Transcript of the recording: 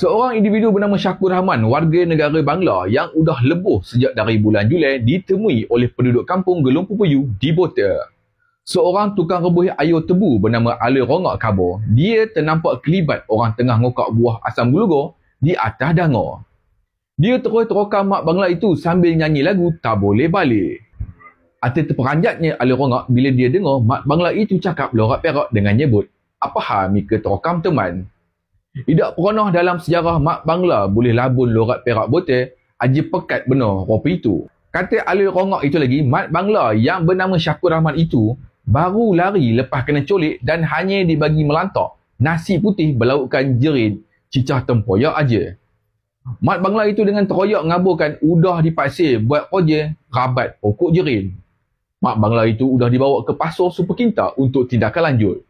Seorang individu bernama Syakur Rahman, warga negara Bangla yang udah lebuh sejak dari bulan Julai ditemui oleh penduduk kampung Gelumpu Puyu di Bota. Seorang tukang rebuh air tebu bernama Ali Rongak khabar dia ternampak kelibat orang tengah ngokak buah asam gulugur di atas danga. Dia terus terokan mak bangla itu sambil nyanyi lagu Tak Boleh Balik. Hati terperanjatnya Ali Rongak bila dia dengar mak bangla itu cakap lorak perak dengan nyebut, "Apa hal mika terokam teman?" Tidak pernah dalam sejarah mak bangla boleh labun lorak perak Bota, aja pekat benar rupa itu. Kata Ali Rongak itu lagi, mak bangla yang bernama Syakur Rahman itu baru lari lepas kena colik dan hanya dibagi melantak nasi putih berlaukkan jerin cicah tempoyak aja. Mat bangla itu dengan teroyak ngaburkan udah dipaksa buat kerja rabat pokok jerin. Mak bangla itu udah dibawa ke Pasar Super Kinta untuk tindakan lanjut.